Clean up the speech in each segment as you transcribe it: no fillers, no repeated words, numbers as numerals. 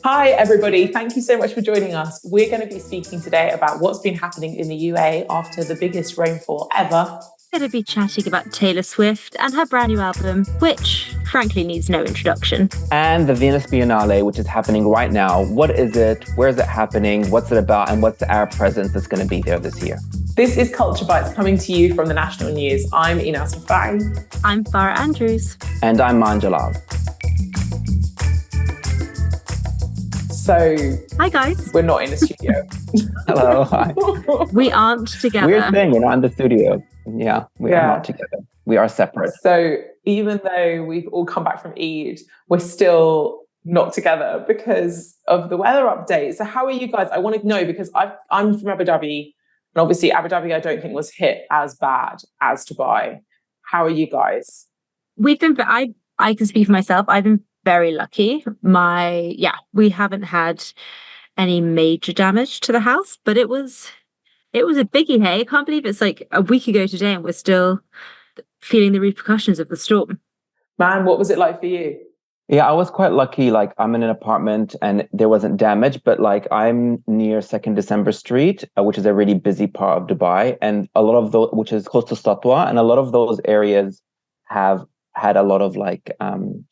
Hi, everybody. Thank you so much for joining us. We're going to be speaking today about what's been happening in the UAE after the biggest rainfall ever. We're going to be chatting about Taylor Swift and her brand new album, which frankly needs no introduction. And the Venice Biennale, which is happening right now. What is it? Where is it happening? What's it about? And what's our presence that's going to be there this year? This is Culture Bites coming to you from the national news. I'm Enas Refaei. I'm Farah Andrews. And I'm Maan Jalal. So, hi guys. We're not in a studio. Hello, hi. We aren't together. Weird thing, we're not in the studio. Yeah, we are not together. We are separate. So even though we've all come back from Eid, we're still not together because of the weather update. So how are you guys? I want to know because I'm from Abu Dhabi, and obviously Abu Dhabi I don't think was hit as bad as Dubai. How are you guys? We've been, I can speak for myself. I've been very lucky. We haven't had any major damage to the house, but it was a biggie. Hey, I can't believe it's like a week ago today and we're still feeling the repercussions of the storm. Man, what was it like for you? Yeah, I was quite lucky. Like, I'm in an apartment and there wasn't damage, but like I'm near 2nd December Street, which is a really busy part of Dubai, and a lot of those, which is close to Satwa, and a lot of those areas have had a lot of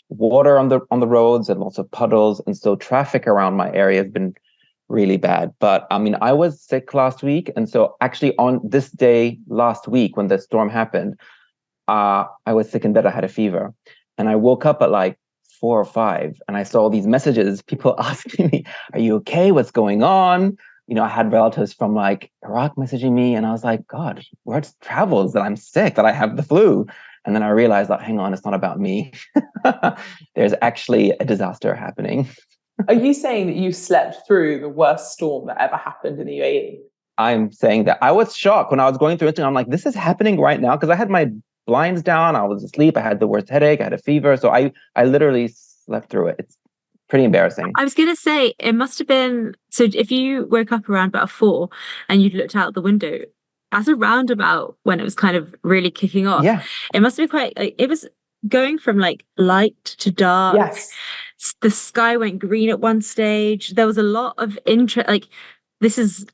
water on the roads and lots of puddles, and so traffic around my area has been really bad. But I mean, I was sick last week, and so actually on this day last week when the storm happened, I was sick in bed. I had a fever, and I woke up at like 4 or 5, and I saw these messages, people asking me, "Are you okay? What's going on?" You know, I had relatives from like Iraq messaging me, and I was like, God, word travels that I'm sick, that I have the flu. And then I realized that, hang on, it's not about me. There's actually a disaster happening. Are you saying that you slept through the worst storm that ever happened in the UAE? I'm saying that I was shocked when I was going through it. I'm like, this is happening right now? Because I had my blinds down. I was asleep. I had the worst headache. I had a fever. So I literally slept through it. It's pretty embarrassing. I was going to say, it must have been, so if you woke up around about 4 and you looked out the window, that's around about when it was kind of really kicking off. Yeah. It must have been quite, it was going from like light to dark. Yes. The sky went green at one stage. There was a lot of interest. Like, this is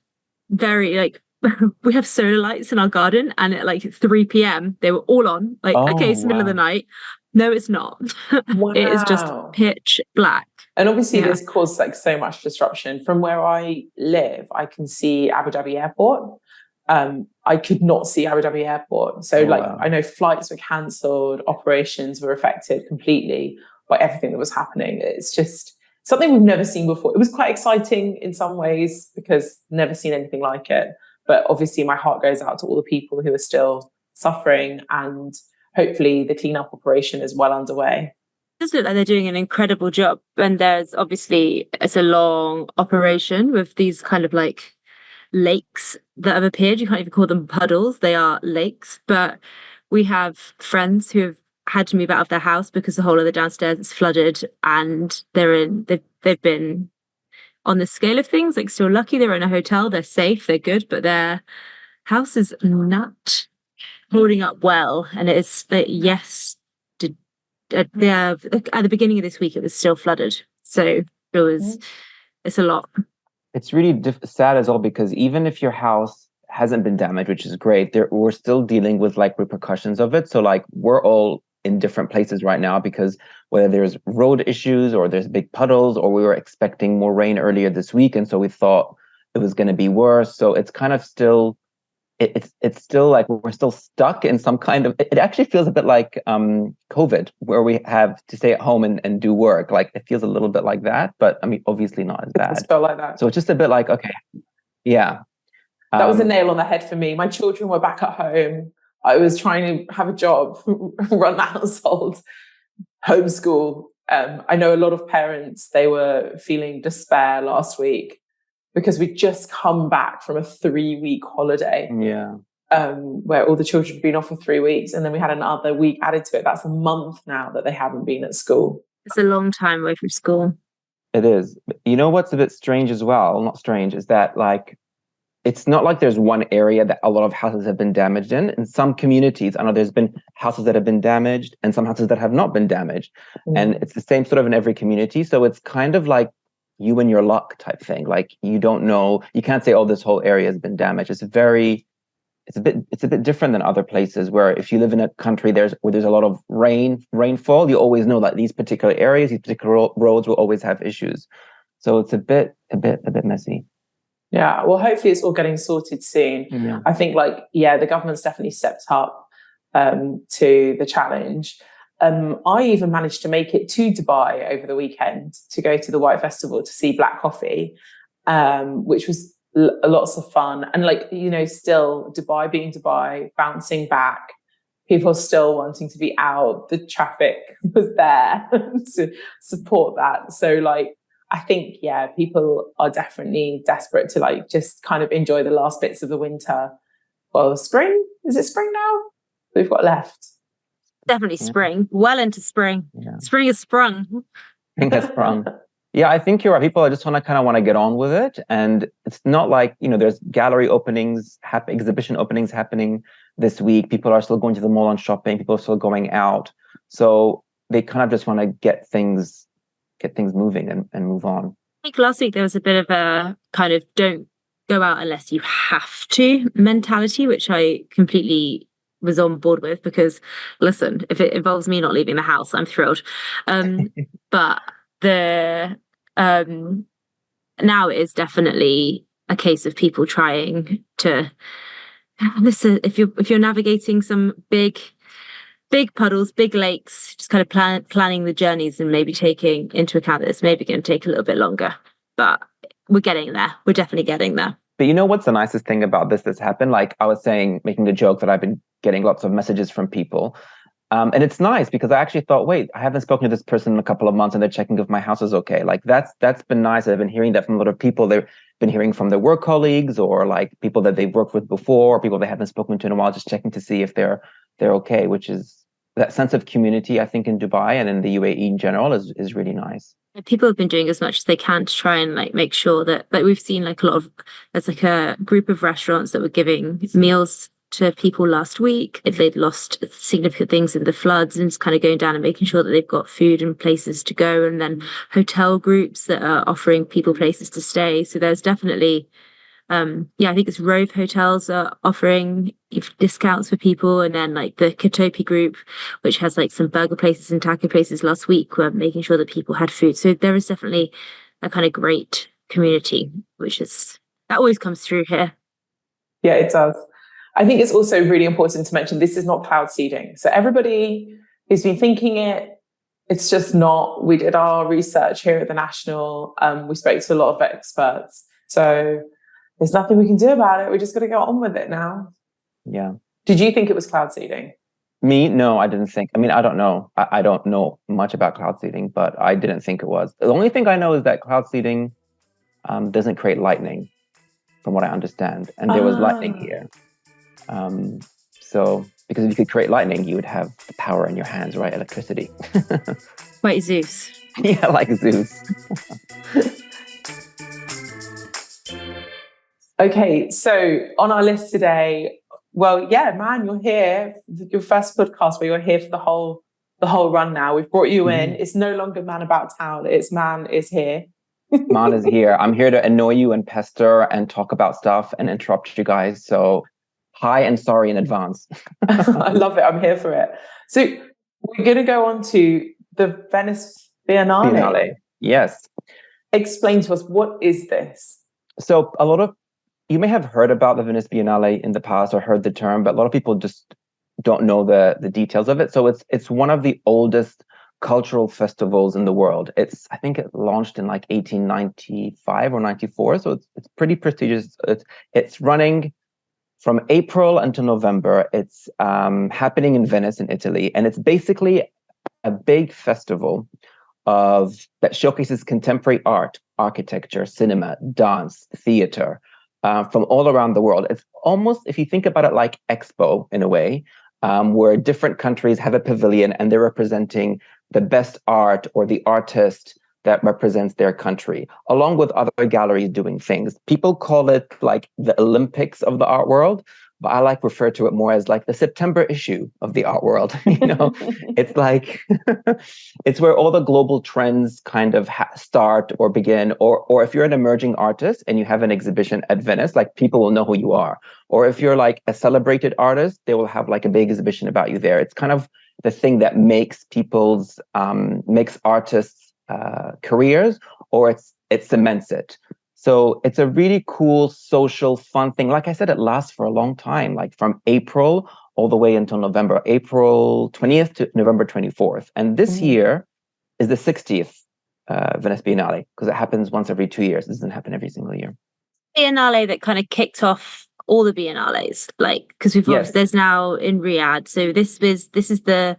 very like, we have solar lights in our garden, and at like 3 p.m. they were all on. Like, okay, it's the middle of the night. No, it's not. Wow. It is just pitch black. And obviously this caused like so much disruption. From where I live, I can see Abu Dhabi Airport. I could not see Abu Dhabi Airport. So I know flights were cancelled, operations were affected completely by everything that was happening. It's just something we've never seen before. It was quite exciting in some ways because never seen anything like it. But obviously my heart goes out to all the people who are still suffering, and hopefully the cleanup operation is well underway. It does look like they're doing an incredible job. And it's a long operation with these kind of like lakes that have appeared. You can't even call them puddles, they are lakes. But we have friends who have had to move out of their house because the whole of the downstairs is flooded, and they've been, on the scale of things, like, still lucky. They're in a hotel, they're safe, they're good, but their house is not holding up well. And it is at the beginning of this week it was still flooded, so it's a lot. It's really sad as well, because even if your house hasn't been damaged, which is great, we're still dealing with like repercussions of it. So like we're all in different places right now, because whether there's road issues or there's big puddles, or we were expecting more rain earlier this week, and so we thought it was going to be worse. So it's kind of still, it's still like we're still stuck in some kind of, it actually feels a bit like COVID, where we have to stay at home and do work. Like it feels a little bit like that, but I mean, obviously not as bad. It felt like that. So it's just a bit like, okay, yeah. That was a nail on the head for me. My children were back at home. I was trying to have a job, run the household, homeschool. I know a lot of parents, they were feeling despair last week because we'd just come back from a 3-week holiday. Yeah. Where all the children had been off for 3 weeks, and then we had another week added to it. That's a month now that they haven't been at school. It's a long time away from school. It is. You know what's a bit strange as well? Not strange, is that like, it's not like there's one area that a lot of houses have been damaged in. In some communities, I know there's been houses that have been damaged and some houses that have not been damaged. And it's the same sort of in every community. So it's kind of like you and your luck type thing. Like you don't know, you can't say, oh, this whole area has been damaged. It's a bit different than other places where if you live in a country where there's a lot of rainfall, you always know that these particular areas, these particular roads will always have issues. So it's a bit messy. Yeah, well, hopefully it's all getting sorted soon. Yeah. I think the government's definitely stepped up to the challenge. I even managed to make it to Dubai over the weekend to go to the White Festival to see Black Coffee, which was lots of fun. And still Dubai being Dubai, bouncing back, people still wanting to be out. The traffic was there to support that. So I think, people are definitely desperate to just kind of enjoy the last bits of the winter. Well, spring, is it spring now? We've got left. Definitely spring, well into spring. Yeah. Spring has sprung. Spring has sprung. Yeah, I think you're right. People just want to get on with it. And it's not like, there's gallery openings, exhibition openings happening this week. People are still going to the mall and shopping. People are still going out. So they kind of just want to get things moving and move on. I think last week there was a bit of a kind of don't go out unless you have to mentality, which I completely was on board with, because listen, if it involves me not leaving the house, I'm thrilled. But now it is definitely a case of people trying to listen. If you're navigating some big puddles, big lakes, just kind of planning the journeys and maybe taking into account that it's maybe going to take a little bit longer, but we're getting there. We're definitely getting there. But what's the nicest thing about that's happened? Like I was saying, making a joke that I've been getting lots of messages from people. And it's nice because I actually thought, wait, I haven't spoken to this person in a couple of months and they're checking if my house is okay. Like that's been nice. I've been hearing that from a lot of people. They've been hearing from their work colleagues or like people that they've worked with before, or people they haven't spoken to in a while, just checking to see if they're okay, which is that sense of community, I think, in Dubai and in the UAE in general is really nice. People have been doing as much as they can to try and make sure that we've seen there's a group of restaurants that were giving meals to people last week if they'd lost significant things in the floods, and just kind of going down and making sure that they've got food and places to go, and then hotel groups that are offering people places to stay. So there's definitely I think it's Rove hotels are offering discounts for people, and then the Katopi group, which has some burger places and taco places last week, were making sure that people had food. So there is definitely a kind of great community, that always comes through here. Yeah, it does. I think it's also really important to mention this is not cloud seeding. So everybody who's been thinking it's just not. We did our research here at the National. We spoke to a lot of experts. So there's nothing we can do about it. We're just going to go on with it now. Yeah. Did you think it was cloud seeding? Me? No, I didn't think. I mean, I don't know. I don't know much about cloud seeding, but I didn't think it was. The only thing I know is that cloud seeding doesn't create lightning, from what I understand. And there was lightning here. So, because if you could create lightning, you would have the power in your hands, right? Electricity. Like Zeus. Yeah, like Zeus. Okay, so on our list today, Maan, you're here. Your first podcast where you're here for the whole run now. We've brought you in. It's no longer Man About Town. It's Maan is here. Maan is here. I'm here to annoy you and pester and talk about stuff and interrupt you guys. So hi and sorry in advance. I love it. I'm here for it. So we're going to go on to the Venice Biennale. Yes. Explain to us, what is this? So you may have heard about the Venice Biennale in the past or heard the term, but a lot of people just don't know the details of it. So it's one of the oldest cultural festivals in the world. I think it launched in 1895 or 94. So it's pretty prestigious. It's running from April until November. It's happening in Venice in Italy. And it's basically a big festival that showcases contemporary art, architecture, cinema, dance, theater, from all around the world. It's almost, if you think about it, like Expo in a way, where different countries have a pavilion and they're representing the best art or the artist that represents their country, along with other galleries doing things. People call it like the Olympics of the art world, but I like refer to it more as like the September issue of the art world. It's like it's where all the global trends kind of start or begin. Or if you're an emerging artist and you have an exhibition at Venice, like people will know who you are. Or if you're like a celebrated artist, they will have like a big exhibition about you there. It's kind of the thing that makes makes artists careers, or it cements it. So it's a really cool social fun thing. Like I said, it lasts for a long time, like from April all the way until November, April 20th to November 24th. And this year is the 60th Venice Biennale, because it happens once every 2 years. It doesn't happen every single year. Biennale that kind of kicked off all the biennales, like, because we've obviously, there's now in Riyadh. So this is the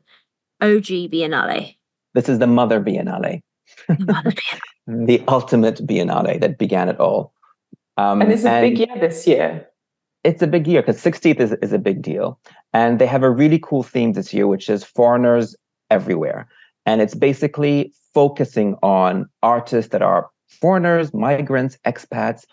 OG Biennale. This is the Mother Biennale. The Mother Biennale. The ultimate Biennale that began it all. And it's a big year this year. It's a big year because 60th is a big deal. And they have a really cool theme this year, which is foreigners everywhere. And it's basically focusing on artists that are foreigners, migrants, expats,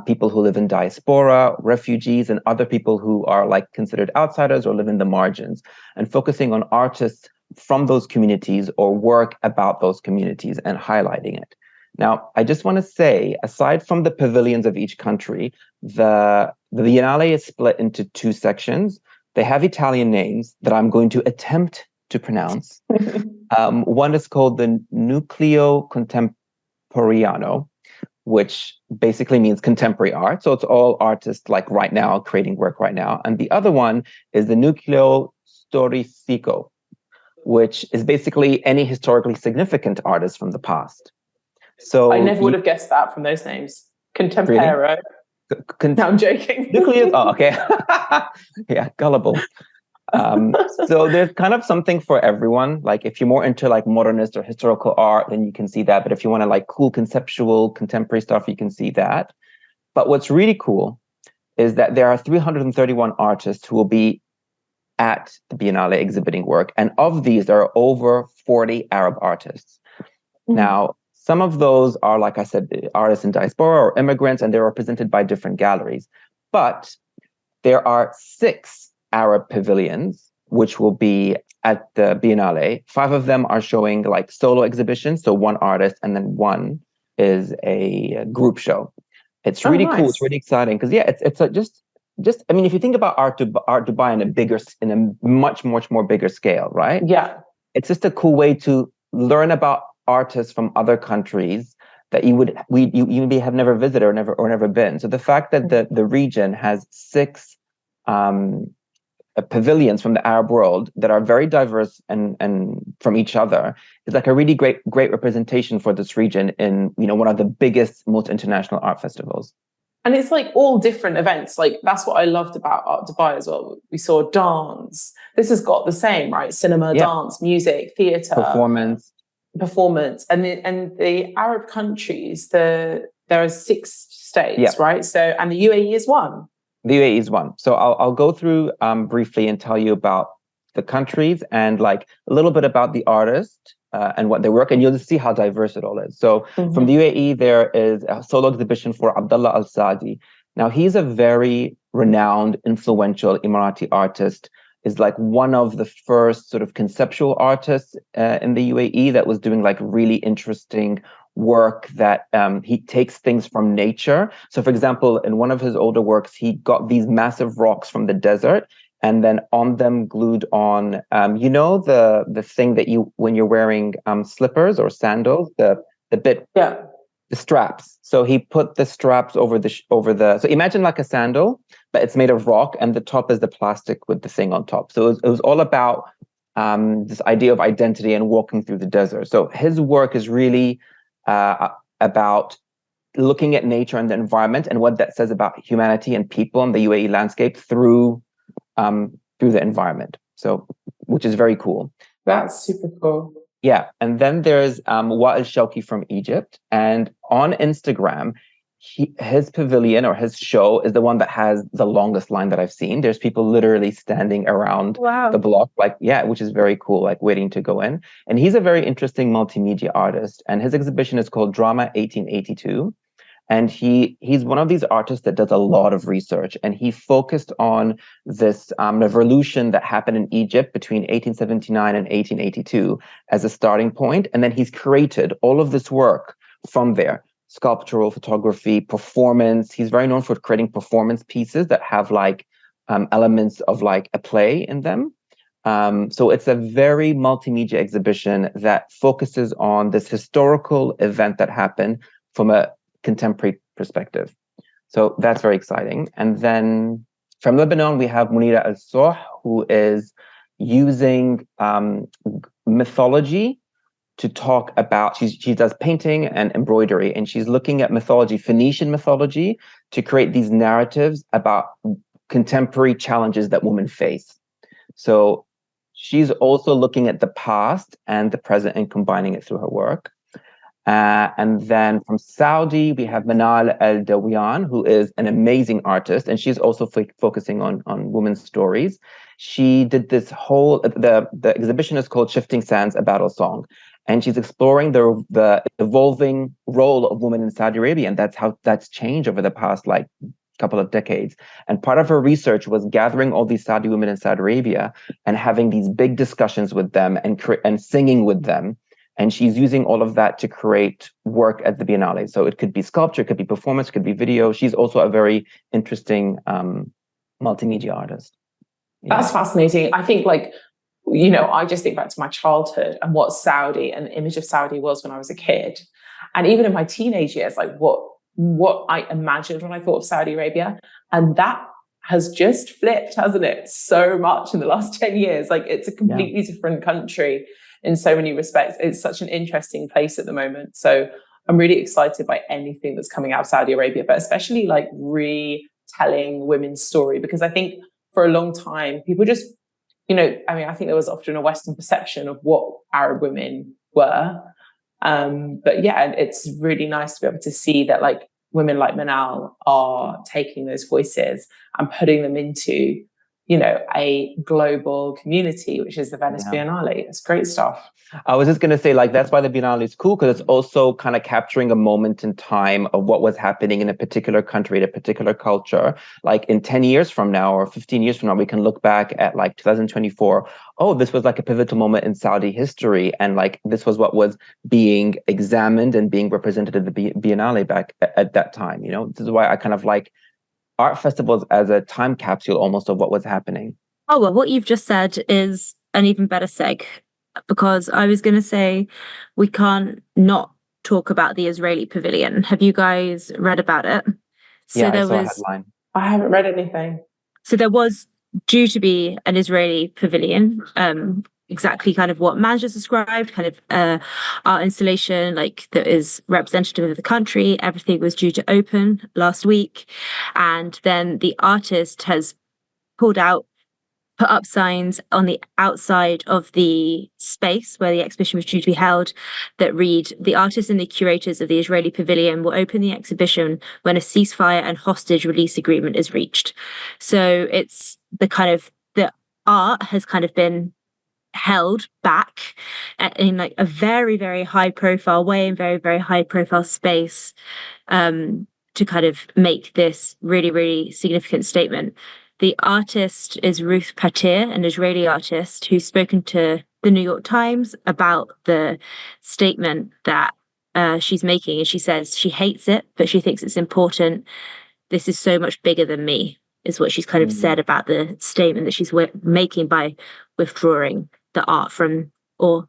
people who live in diaspora, refugees, and other people who are like considered outsiders or live in the margins, and focusing on artists from those communities or work about those communities and highlighting it. Now, I just want to say, aside from the pavilions of each country, the Biennale is split into two sections. They have Italian names that I'm going to attempt to pronounce. One is called the Nucleo Contemporaneo, which basically means contemporary art. So it's all artists like right now, creating work right now. And the other one is the Nucleo Storifico, which is basically any historically significant artist from the past. So I never would have guessed that from those names. Contemporary. Really? No, I'm joking. Nucleus. Oh, okay. Yeah, gullible. So there's kind of something for everyone. Like if you're more into like modernist or historical art, then you can see that. But if you want to like cool conceptual contemporary stuff, you can see that. But what's really cool is that there are 331 artists who will be at the Biennale exhibiting work. And of these, there are over 40 Arab artists. Now, some of those are, like I said, artists in diaspora or immigrants, and they're represented by different galleries. But there are 6 Arab pavilions, which will be at the Biennale. 5 of them are showing like solo exhibitions, so one artist, and then one is a group show. It's really cool. It's really exciting because it's just. I mean, if you think about art Dubai in a much more bigger scale, right? Yeah, it's just a cool way to learn about artists from other countries that you maybe have never visited or never been. So the fact that the region has 6 pavilions from the Arab world that are very diverse and from each other is like a really great representation for this region in one of the biggest, most international art festivals. And it's like all different events. Like that's what I loved about Art Dubai as well. We saw dance. This has got the same, right? Cinema, dance, music, theatre, performance. And the Arab countries, there are 6 states, right? So, and the UAE is one. The UAE is one. So I'll go through briefly and tell you about the countries and like a little bit about the artist and what they work, and you'll just see how diverse it all is. So from the UAE, there is a solo exhibition for Abdullah Al-Saadi. Now, he's a very renowned, influential Emirati artist, is like one of the first sort of conceptual artists in the UAE that was doing like really interesting work that he takes things from nature. So for example, in one of his older works, he got these massive rocks from the desert and then on them glued on, the thing that when you're wearing slippers or sandals, the bit, the straps. So he put the straps over the, so imagine like a sandal, but it's made of rock and the top is the plastic with the thing on top. So it was all about this idea of identity and walking through the desert. So his work is really about looking at nature and the environment and what that says about humanity and people in the UAE landscape through the environment. So, which is very cool. That's super cool. Yeah, and then there's Wa'il Shawki from Egypt, and on Instagram, his pavilion or his show is the one that has the longest line that I've seen. There's people literally standing around the block, which is very cool, like waiting to go in. And he's a very interesting multimedia artist, and his exhibition is called Drama 1882. And he's one of these artists that does a lot of research, and he focused on this revolution that happened in Egypt between 1879 and 1882 as a starting point, and then he's created all of this work from there: sculptural, photography, performance. He's very known for creating performance pieces that have like elements of like a play in them. So it's a very multimedia exhibition that focuses on this historical event that happened from a contemporary perspective. So that's very exciting. And then from Lebanon, we have Munira Al-Soh, who is using mythology to talk about, she does painting and embroidery, and she's looking at mythology, Phoenician mythology, to create these narratives about contemporary challenges that women face. So she's also looking at the past and the present and combining it through her work. And then from Saudi, we have Manal Al-Dawiyan, who is an amazing artist, and she's also focusing on women's stories. She did this whole, the exhibition is called Shifting Sands, A Battle Song, and she's exploring the evolving role of women in Saudi Arabia, and that's changed over the past like couple of decades. And part of her research was gathering all these Saudi women in Saudi Arabia and having these big discussions with them and singing with them. And she's using all of that to create work at the Biennale. So it could be sculpture, it could be performance, it could be video. She's also a very interesting multimedia artist. Yeah. That's fascinating. I think like, you know, I just think back to my childhood and what Saudi and the image of Saudi was when I was a kid. And even in my teenage years, like what I imagined when I thought of Saudi Arabia. And that has just flipped, hasn't it? So much in the last 10 years. Like it's a completely different country in so many respects. It's such an interesting place at the moment. So I'm really excited by anything that's coming out of Saudi Arabia, but especially like retelling women's story, because I think for a long time, people just, you know, I mean, I think there was often a Western perception of what Arab women were. But yeah, it's really nice to be able to see that like women like Manal are taking those voices and putting them into, you know, a global community, which is the Venice Biennale. It's great stuff. I was just going to say, like, that's why the Biennale is cool, because it's also kind of capturing a moment in time of what was happening in a particular country, in a particular culture. Like in 10 years from now or 15 years from now, we can look back at like 2024. Oh, this was like a pivotal moment in Saudi history. And like, this was what was being examined and being represented at the Biennale back at that time. You know, this is why I kind of like art festivals as a time capsule almost of what was happening. Oh, well, what you've just said is an even better seg, because I was going to say we can't not talk about the Israeli pavilion. Have you guys read about it? So I saw a headline. I haven't read anything. So there was due to be an Israeli pavilion, exactly kind of what Maan just described, kind of art installation like that is representative of the country. Everything was due to open last week, and then the artist has put up signs on the outside of the space where the exhibition was due to be held that read, "The artists and the curators of the Israeli pavilion will open the exhibition when a ceasefire and hostage release agreement is reached." So it's the kind of, the art has kind of been held back in like a very, very high profile way, in very, very high profile space, to kind of make this really, really significant statement. The artist is Ruth Patir, an Israeli artist who's spoken to the New York Times about the statement that she's making. And she says she hates it, but she thinks it's important. This is so much bigger than me, is what she's kind of said about the statement that she's making by withdrawing the art from, or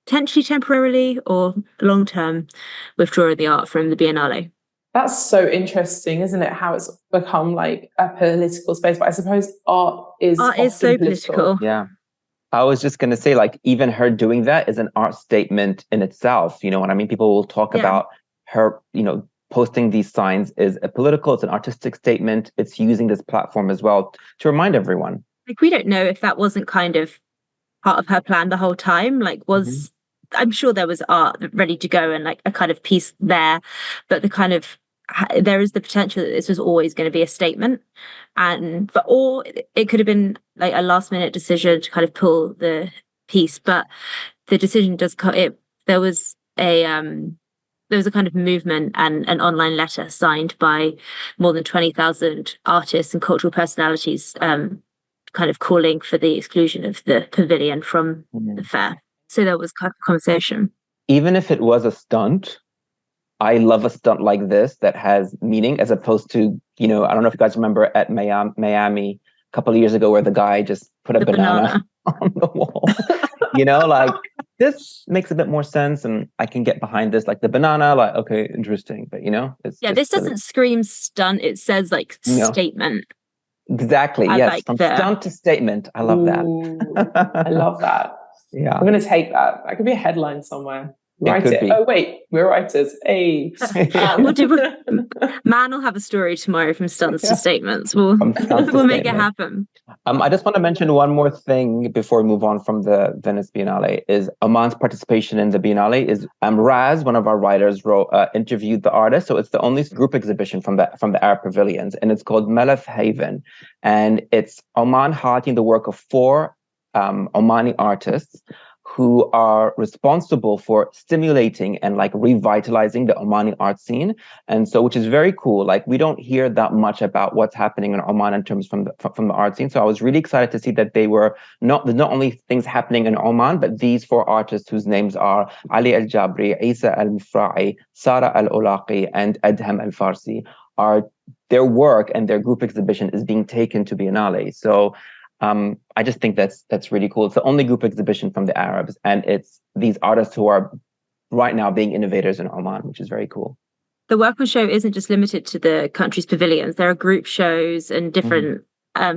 potentially temporarily or long-term, withdrawing the art from the Biennale. That's so interesting, isn't it? How it's become like a political space, but I suppose art is so political. Yeah. I was just going to say, like, even her doing that is an art statement in itself. You know what I mean? People will talk about her, you know, posting these signs is a political, it's an artistic statement. It's using this platform as well to remind everyone. Like, we don't know if that wasn't kind of part of her plan the whole time. Like, I'm sure there was art ready to go and like a kind of piece there, but the kind of, there is the potential that this was always going to be a statement, or it could have been like a last minute decision to kind of pull the piece. But the decision does there was a there was a kind of movement and an online letter signed by more than 20,000 artists and cultural personalities, kind of calling for the exclusion of the pavilion from the fair. So there was kind of conversation. Even if it was a stunt, I love a stunt like this that has meaning, as opposed to, I don't know if you guys remember at Miami a couple of years ago where the guy just put a banana on the wall. Like this makes a bit more sense, and I can get behind this. Like the banana, like, okay, interesting, but it's this doesn't scream stunt. It says like statement. Exactly. Yes, from stunt to statement. I love that. I love that. Yeah, I'm going to take that. That could be a headline somewhere. Write it. Be. Oh wait, we're writers. Hey, Maan will have a story tomorrow from stunts to statements. We'll make it happen. I just want to mention one more thing before we move on from the Venice Biennale. Is Amaan's participation in the Biennale is Raz, one of our writers, interviewed the artist. So it's the only group exhibition from the Arab pavilions, and it's called Melaf Haven, and it's Oman highlighting the work of 4 Omani artists who are responsible for stimulating and like revitalizing the Omani art scene. And so, which is very cool. Like we don't hear that much about what's happening in Oman in terms from the art scene. So I was really excited to see that they were not only things happening in Oman, but these 4 artists whose names are Ali Al Jabri, Isa Al Mifra'i, Sara Al Ulaqi, and Adham Al Farsi their work and their group exhibition is being taken to Biennale. So I just think that's really cool. It's the only group exhibition from the Arabs, and it's these artists who are right now being innovators in Oman, which is very cool. The work on show isn't just limited to the country's pavilions. There are group shows and different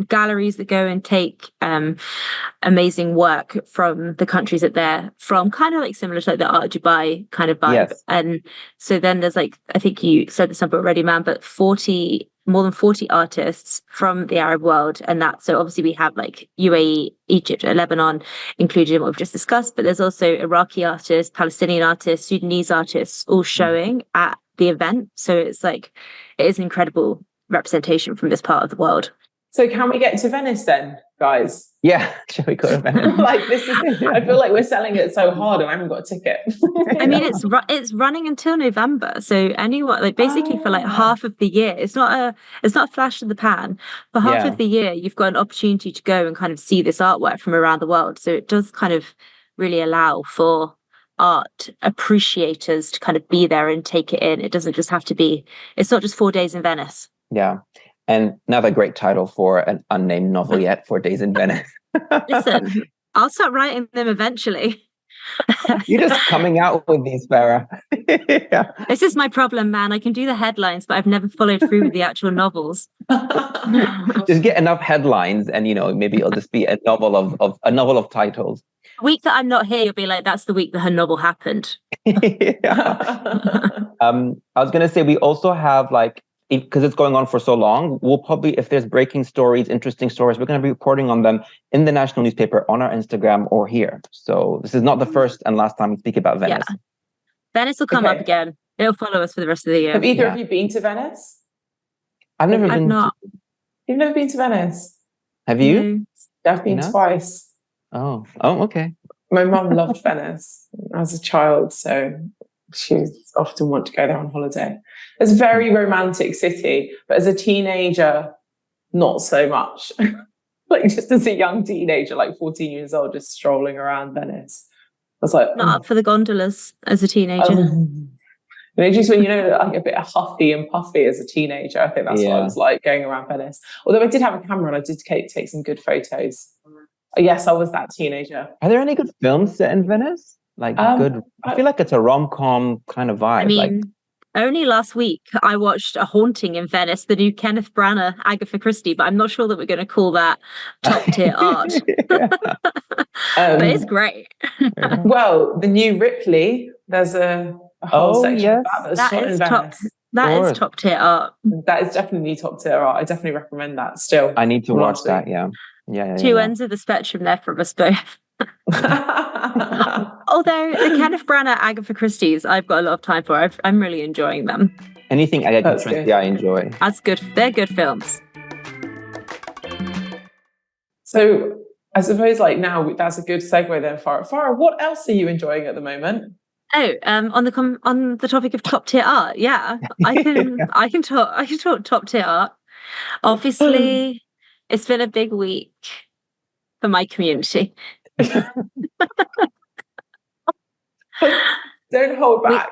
galleries that go and take amazing work from the countries that they're from, kind of like similar to like the Art Dubai kind of vibe. Yes. And so then there's like, I think you said this number already, Maan, but more than 40 artists from the Arab world. And so obviously we have like UAE, Egypt, Lebanon included in what we've just discussed, but there's also Iraqi artists, Palestinian artists, Sudanese artists all showing at the event. So it's like, it is an incredible representation from this part of the world. So can we get to Venice then, guys? Yeah, shall we go to Venice? Like this is, I feel like we're selling it so hard, and I haven't got a ticket. I mean, it's running until November, so anyone like basically for like half of the year. It's not a flash in the pan. For half of the year, you've got an opportunity to go and kind of see this artwork from around the world. So it does kind of really allow for art appreciators to kind of be there and take it in. It doesn't just have to be. It's not just 4 days in Venice. Yeah. And another great title for an unnamed novel yet, 4 Days in Venice. Listen, I'll start writing them eventually. You're just coming out with these, Farah. Yeah. This is my problem, man. I can do the headlines, but I've never followed through with the actual novels. Just get enough headlines, and maybe it'll just be a novel of titles. The week that I'm not here, you'll be like, that's the week that her novel happened. I was gonna say we also have because it's going on for so long, we'll probably, if there's breaking stories, interesting stories, we're going to be reporting on them in the national newspaper, on our Instagram, or here. So this is not the first and last time we speak about Venice. Yeah. Venice will come up again. It'll follow us for the rest of the year. Have either of you been to Venice? I've never been. Not. You've never been to Venice? Have you? No. I've been twice. Oh, okay. My mum loved Venice as a child, so she often wanted to go there on holiday. It's a very romantic city, but as a teenager, not so much. Like just as a young teenager, like 14 years old, just strolling around Venice. I was like, not up for the gondolas as a teenager. Just when like a bit huffy and puffy as a teenager, I think that's what I was like going around Venice. Although I did have a camera and I did take some good photos. Yes, I was that teenager. Are there any good films set in Venice? Good. I feel like it's a rom-com kind of vibe. I mean, only last week I watched A Haunting in Venice, the new Kenneth Branagh Agatha Christie, but I'm not sure that we're going to call that top tier art. But it's great. Well, the new Ripley, there's a whole section of that's shot in Venice. That is top tier art. That is definitely top tier art. I definitely recommend that still. I need to watch that, yeah. Two ends of the spectrum there from us both. Although the Kenneth Branagh Agatha Christie's, I've got a lot of time for. I'm really enjoying them. Anything Agatha Christie, I enjoy. That's good. They're good films. So I suppose now that's a good segue then, Farah. Farah, what else are you enjoying at the moment? Oh, on the topic of top tier art, yeah, I can talk top tier art. Obviously, it's been a big week for my community. Don't hold We back.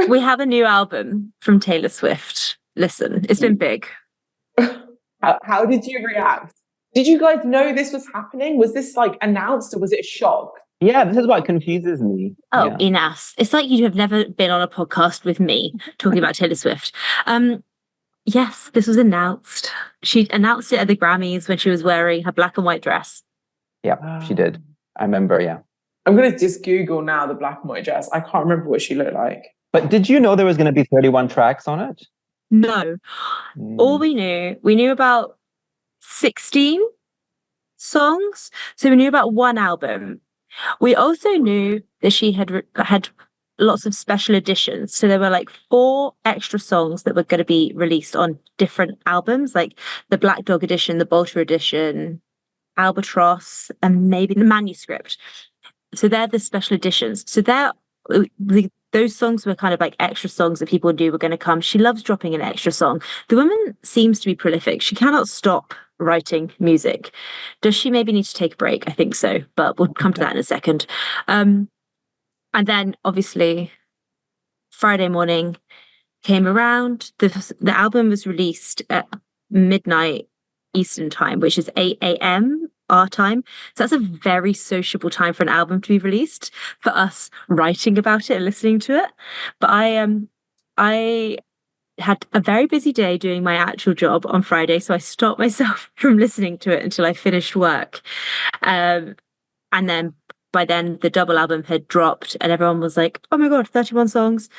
we have a new album from Taylor Swift. Listen, it's been big. How did you react? Did you guys know this was happening? Was this like announced or was it a shock? Yeah, this is what confuses me. Oh, Yeah. Enas, it's like you have never been on a podcast with me talking about Taylor Swift. Yes, this was announced. She announced it at the Grammys when she was wearing her black and white dress. Yeah, she did. I remember, yeah. I'm going to just Google now the black and white dress. I can't remember what she looked like. But did you know there was going to be 31 tracks on it? No. All we knew about 16 songs. So we knew about one album. We also knew that she had lots of special editions. So there were like 4 extra songs that were going to be released on different albums, like the Black Dog edition, the Bolter edition, Albatross, and maybe the Manuscript. So they're the special editions. So those songs were kind of like extra songs that people knew were going to come. She loves dropping an extra song. The woman seems to be prolific. She cannot stop writing music. Does she maybe need to take a break? I think so, but we'll come to that in a second. And then obviously Friday morning came around. The album was released at midnight Eastern time, which is 8 a.m. our time. So that's a very sociable time for an album to be released, for us writing about it and listening to it. But I had a very busy day doing my actual job on Friday, so I stopped myself from listening to it until I finished work. And then by then the double album had dropped and everyone was like, oh my God, 31 songs.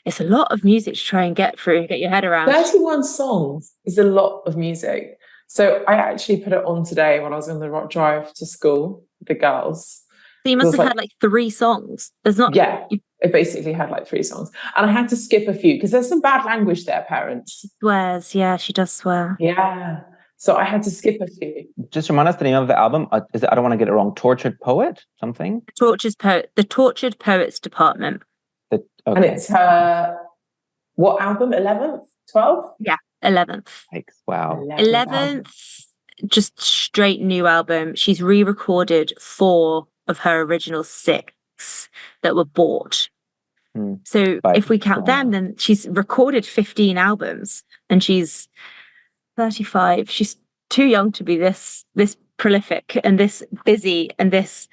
It's a lot of music to try and get your head around. 31 songs is a lot of music. So I actually put it on today when I was on the drive to school with the girls. So you must have had like 3 songs. There's not. Yeah, it basically had like 3 songs. And I had to skip a few because there's some bad language there, parents. Swears, yeah, she does swear. Yeah. So I had to skip a few. Just remind us the name of the album. Is it, I don't want to get it wrong, Tortured Poet, something? The Tortured Poets Department. Okay. And it's her, what album? 11th? 12th? Yeah, 11th. Wow. 11th, just straight new album. She's re-recorded 4 of her original 6 that were bought. So if we count them, then she's recorded 15 albums and she's 35. She's too young to be this prolific and this busy and this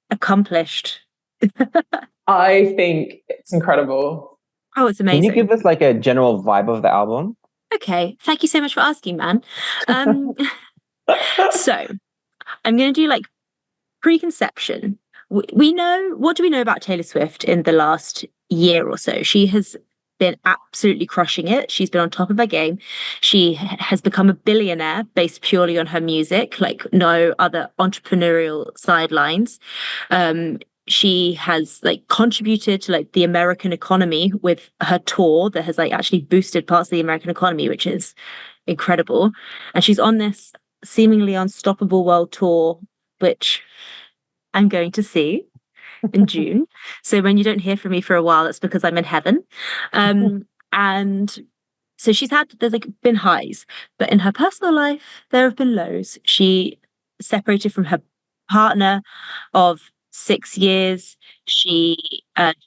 accomplished. I think it's incredible. Oh, it's amazing. Can you give us like a general vibe of the album? Okay, thank you so much for asking, Maan. So I'm going to do like preconception. We know, what do we know about Taylor Swift in the last year or so? She has been absolutely crushing it. She's been on top of her game. She has become a billionaire based purely on her music, like no other entrepreneurial sidelines. She has like contributed to like the American economy with her tour that has like actually boosted parts of the American economy, which is incredible. And she's on this seemingly unstoppable world tour, which I'm going to see in June. So when you don't hear from me for a while, it's because I'm in heaven. And so there's like been highs, but in her personal life, there have been lows. She separated from her partner of 6 years. She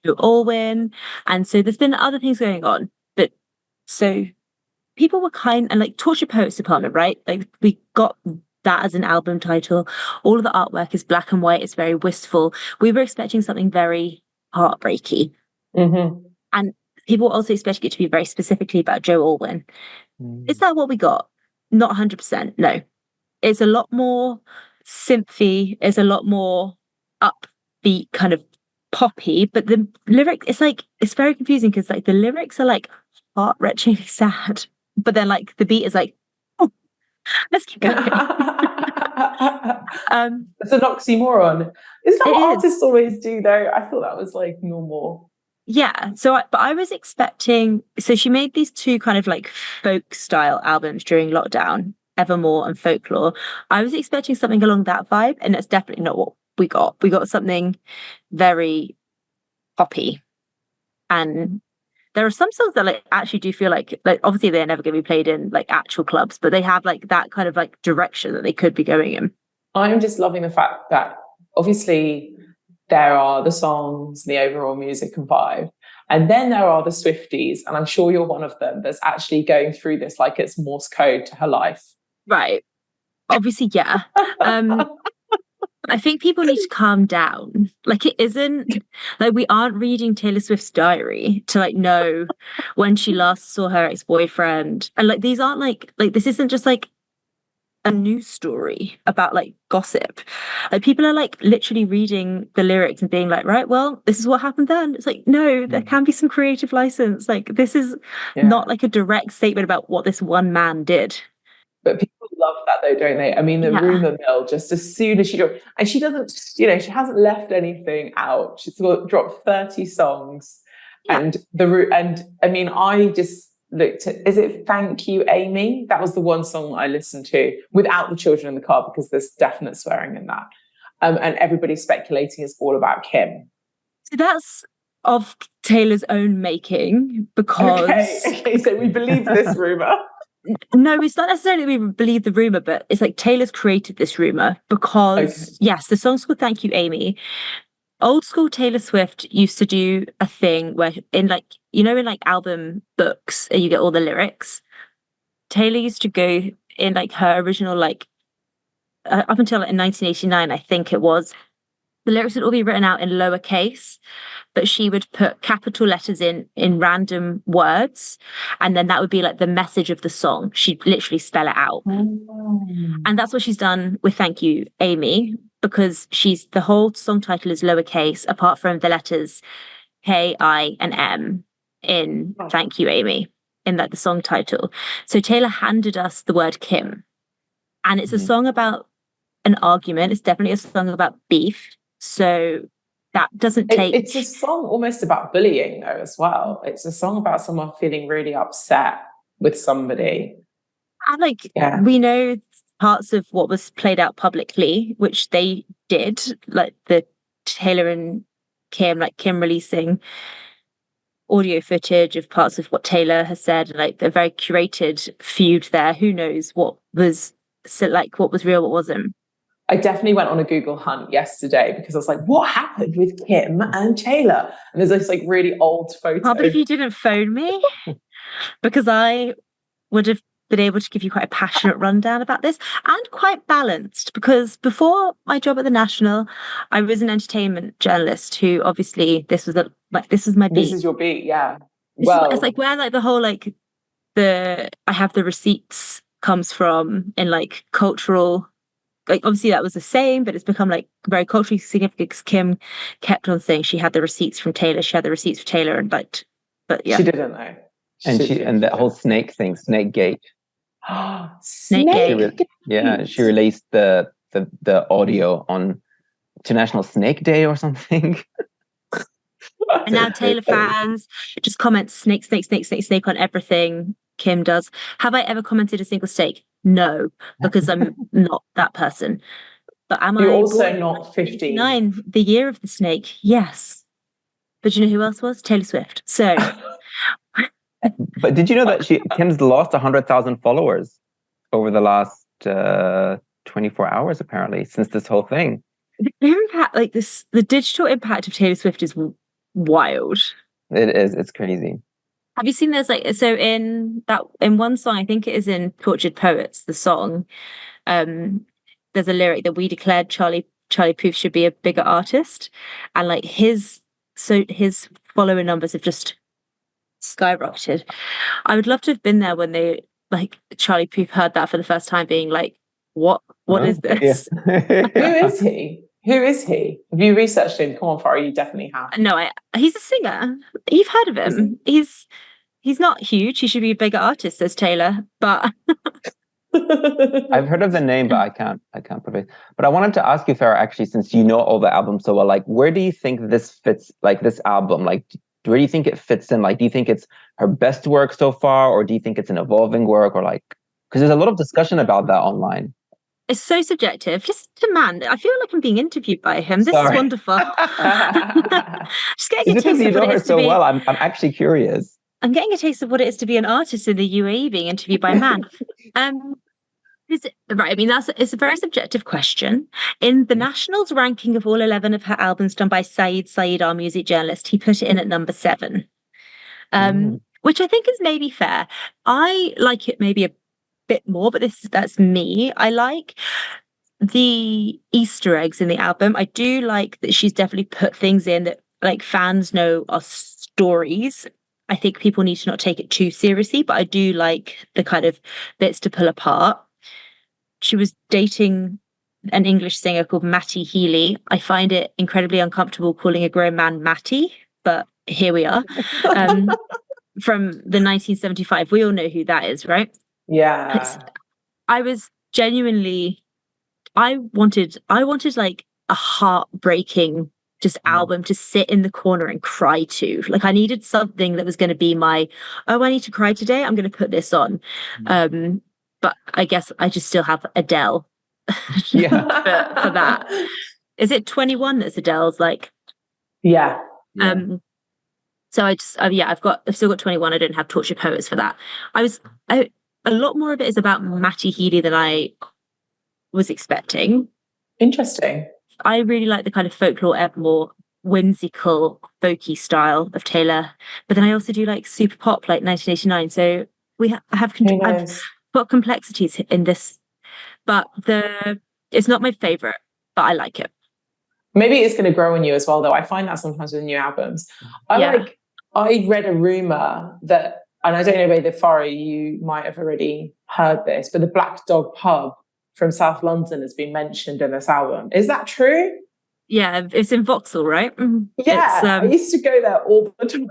drew Allwyn. And so there's been other things going on. But so people were and like Tortured Poets Department, right? Like we got that as an album title. All of the artwork is black and white. It's very wistful. We were expecting something very heartbreaky. And people were also expecting it to be very specifically about Joe Allwyn. Is that what we got? Not 100%. No. It's a lot more synthy. It's a lot more upbeat, kind of poppy. But the lyric, it's very confusing because like the lyrics are like heart-wrenchingly sad. But then like the beat is like, oh, let's keep going. It's an oxymoron. Is that what artists always do though? I thought that was like normal. Yeah. But I was expecting, so she made these 2 kind of like folk style albums during lockdown, Evermore and Folklore. I was expecting something along that vibe, and that's definitely not what we got. We got something very poppy. And there are some songs that like actually do feel like obviously they're never going to be played in like actual clubs, but they have like that kind of like direction that they could be going in. I'm just loving the fact that obviously there are the songs, the overall music and vibe, and then there are the Swifties, and I'm sure you're one of them that's actually going through this like it's Morse code to her life. Right. Obviously, yeah. I think people need to calm down. Like, it isn't like we aren't reading Taylor Swift's diary to like know when she last saw her ex-boyfriend. And like these aren't like this isn't just like a news story about like gossip. Like people are like literally reading the lyrics and being like, right, well, this is what happened then. It's like, no, there can be some creative license. Like this is not like a direct statement about what this one man did. But people love that though, don't they? I mean, the rumor mill, just as soon as she dropped, and she doesn't, she hasn't left anything out. She's dropped 30 songs. And I mean, I just looked at, is it Thank You, Amy? That was the one song I listened to without the children in the car because there's definite swearing in that. And everybody's speculating it's all about Kim. So that's of Taylor's own making because... Okay, so we believe this rumor. No, it's not necessarily we believe the rumor, but it's like Taylor's created this rumor because, yes, the song's called Thank You, Amy. Old school Taylor Swift used to do a thing where in like, in like album books, you get all the lyrics. Taylor used to go in like her original, like up until like, in 1989, I think it was, the lyrics would all be written out in lowercase, but she would put capital letters in random words. And then that would be like the message of the song. She'd literally spell it out. And that's what she's done with Thank You, Amy, because the whole song title is lowercase, apart from the letters K, I, and M in Thank You, Amy, in like the song title. So Taylor handed us the word Kim. And it's a song about an argument. It's definitely a song about beef. So that doesn't take... It's a song almost about bullying, though, as well. It's a song about someone feeling really upset with somebody. And like, we know parts of what was played out publicly, which they did, like the Taylor and Kim, like Kim releasing audio footage of parts of what Taylor has said, like the very curated feud there. Who knows what was real, what wasn't. I definitely went on a Google hunt yesterday because I was like, what happened with Kim and Taylor? And there's this like really old photo. Probably if you didn't phone me, because I would have been able to give you quite a passionate rundown about this and quite balanced, because before my job at the National, I was an entertainment journalist who obviously this was my beat. This is your beat, yeah. It's like where like the whole like I have the receipts comes from in like cultural. Like obviously that was the same, but it's become like very culturally significant because Kim kept on saying she had the receipts from Taylor. She had the receipts from Taylor, and like, but yeah, she didn't though. And that whole snake thing, Snake Gate. Snake Gate. She released the audio on International Snake Day or something. And now Taylor fans just comment snake on everything Kim does. Have I ever commented a single snake? No, because I'm not that person. But You're also not 15. The year of the snake, yes. But you know who else was? Taylor Swift. So. But did you know that Kim's lost 100,000 followers over the last 24 hours, apparently, since this whole thing? The impact, like this, the digital impact of Taylor Swift is wild. It is. It's crazy. Have you seen there's like, so in one song, I think it is in Tortured Poets, the song, there's a lyric that we declared Charlie Puth should be a bigger artist. And like his follower numbers have just skyrocketed. I would love to have been there when Charlie Puth heard that for the first time, being like, what is this? Yeah. Who is he? Have you researched him? Come on, Farah, you definitely have. No, he's a singer. You've heard of him. He's not huge. He should be a bigger artist, says Taylor. But I've heard of the name, but I can't predict. But I wanted to ask you, Farah, actually, since you know all the albums so well, like, where do you think this fits? Like this album, like, where do you think it fits in? Like, do you think it's her best work so far, or do you think it's an evolving work, or like, because there's a lot of discussion about that online. it's so subjective. Just to Maan, I feel like I'm being interviewed by him. This Sorry. is wonderful. Just getting Is a it because taste you of what know it her is to so be. well? I'm actually curious. I'm getting a taste of what it is to be an artist in the UAE being interviewed by Maan. Right, I mean, it's a very subjective question. In the Nationals ranking of all 11 of her albums done by Saeed, our music journalist, he put it in at number 7, which I think is maybe fair. I like it maybe a bit more, but that's me. I like the Easter eggs in the album. I do like that she's definitely put things in that like fans know are stories. I think people need to not take it too seriously, but I do like the kind of bits to pull apart. She was dating an English singer called Matty Healy. I find it incredibly uncomfortable calling a grown man Matty, but here we are. From the 1975, we all know who that is, right? Yeah. I was genuinely, I wanted like a heartbreaking just album to sit in the corner and cry to. Like I needed something that was going to be my, oh, I need to cry today. I'm going to put this on. But I guess I just still have Adele for that. Is it 21 that's Adele's like? Yeah. So I've still got 21. I don't have Torture Poets for that. A lot more of it is about Matty Healy than I was expecting. Interesting. I really like the kind of folklore, more whimsical, folky style of Taylor. But then I also do like super pop, like 1989. So I've got complexities in this, but it's not my favorite, but I like it. Maybe it's going to grow on you as well, though. I find that sometimes with new albums. I read a rumor that, and I don't know whether Farah, you might have already heard this, but the Black Dog pub from South London has been mentioned in this album. Is that true? Yeah, it's in Vauxhall, right? Yeah, I used to go there all the time.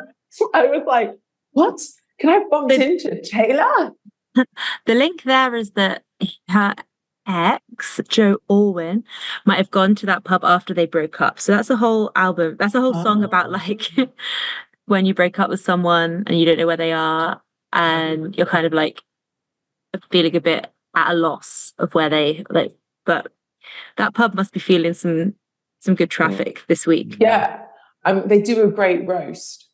I was like, what? Can I bump into Taylor? The link there is that her ex, Joe Alwyn, might have gone to that pub after they broke up. So that's a whole album. That's a whole song about like when you break up with someone and you don't know where they are and you're kind of like feeling a bit at a loss of where they like. But that pub must be feeling some good traffic this week. Yeah, they do a great roast.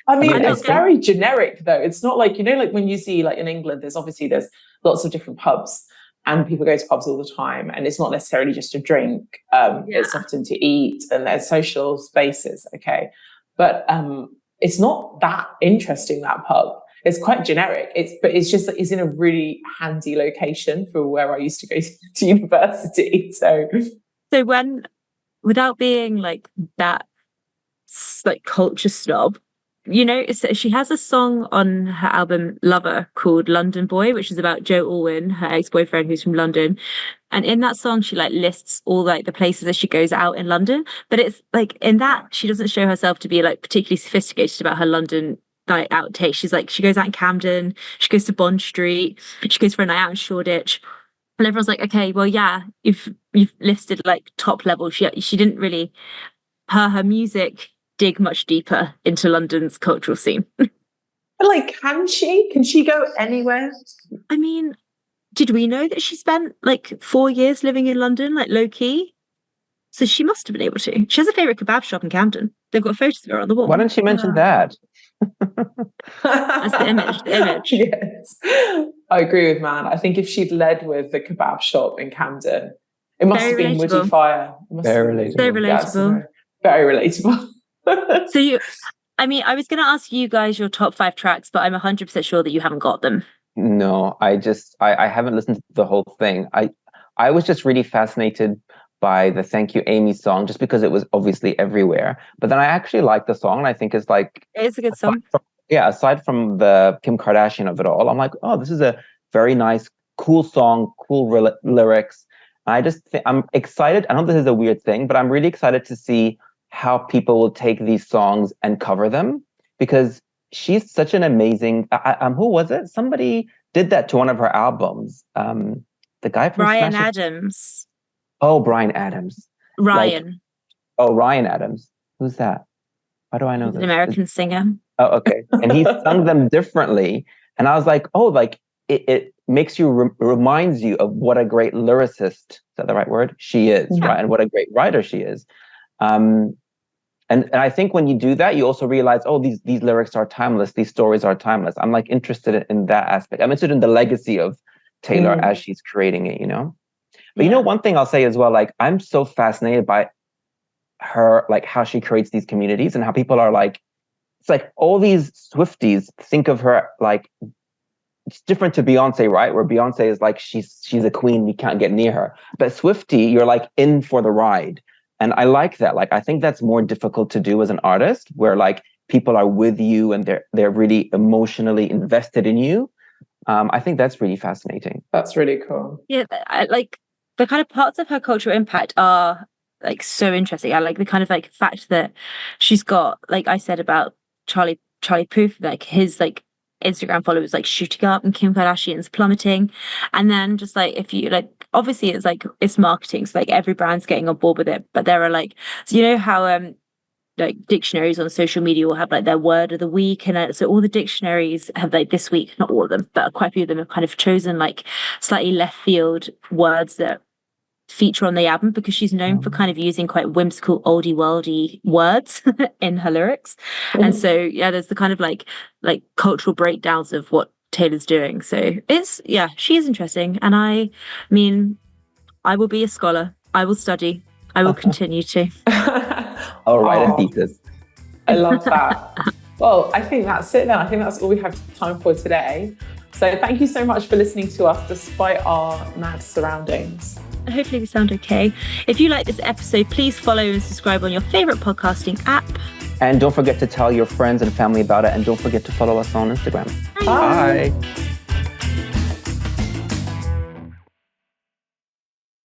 I mean, it's very generic though. It's not like, like when you see like in England, there's lots of different pubs and people go to pubs all the time and it's not necessarily just to drink. It's often to eat and there's social spaces. Okay. But it's not that interesting, that pub. It's quite generic. It's in a really handy location for where I used to go to university. So when, without being like that, like culture snob, she has a song on her album Lover called London Boy, which is about Joe Alwyn, her ex-boyfriend who's from London. And in that song, she like lists all like the places that she goes out in London. But it's like in that, she doesn't show herself to be like particularly sophisticated about her London night out taste. She's like, she goes out in Camden, she goes to Bond Street, she goes for a night out in Shoreditch. And everyone's like, okay, well, yeah, you've listed like top level. She didn't really, her music dig much deeper into London's cultural scene. Like, can she go anywhere? I mean, did we know that she spent like 4 years living in London, like low key? So she must have been able to. She has a favourite kebab shop in Camden. They've got photos of her on the wall. Why didn't she mention that? That's the image. Yes. I agree with Maan. I think if she'd led with the kebab shop in Camden, it must have been Woody Fire. Very relatable. Very relatable. So I was going to ask you guys your top 5 tracks, but I'm 100% sure that you haven't got them. No, I haven't listened to the whole thing. I was just really fascinated by the Thank You Amy song, just because it was obviously everywhere. But then I actually like the song, and I think it's like... It's a good song. Aside from the Kim Kardashian of it all, I'm like, oh, this is a very nice, cool song, cool lyrics. I just think I'm excited. I know this is a weird thing, but I'm really excited to see how people will take these songs and cover them, because she's such an amazing... who was it? Somebody did that to one of her albums. The guy from Ryan Adams. Oh, Bryan Adams. Ryan. Ryan Adams. Who's that? How do I know He's this? An American singer. Oh, okay. And he sung them differently. And I was like, oh, like it makes you reminds you of what a great lyricist, is that the right word? She is, right? And what a great writer she is. And I think when you do that, you also realize, oh, these lyrics are timeless. These stories are timeless. I'm like interested in that aspect. I'm interested in the legacy of Taylor as she's creating it, you know? But you know, one thing I'll say as well, like, I'm so fascinated by her, like how she creates these communities and how people are like, it's like all these Swifties think of her like, it's different to Beyonce, right? Where Beyonce is like, she's a queen, you can't get near her. But Swiftie, you're like in for the ride. And I like that. Like, I think that's more difficult to do as an artist, where like people are with you and they're really emotionally invested in you. I think that's really fascinating. That's really cool. Yeah, I like the kind of parts of her cultural impact are like so interesting. I like the kind of like fact that she's got, like I said about Charlie Puth, like his like Instagram followers like shooting up and Kim Kardashian's plummeting. And then just like, if you like, obviously it's like, it's marketing, so like every brand's getting on board with it, but there are like, so you know how like dictionaries on social media will have like their word of the week, and so all the dictionaries have like this week, not all of them, but quite a few of them have kind of chosen like slightly left field words that feature on the album, because she's known for kind of using quite whimsical oldie worldy words in her lyrics. And so yeah, there's the kind of like cultural breakdowns of what Taylor's doing. So it's, yeah, she is interesting. And I mean, I will be a scholar, I will study, I will continue to. I'll write a thesis. I love that. Well, I think that's it then. I think that's all we have time for today. So thank you so much for listening to us despite our mad surroundings. Hopefully we sound okay. If you like this episode, please follow and subscribe on your favorite podcasting app. And don't forget to tell your friends and family about it. And don't forget to follow us on Instagram. Bye. Bye.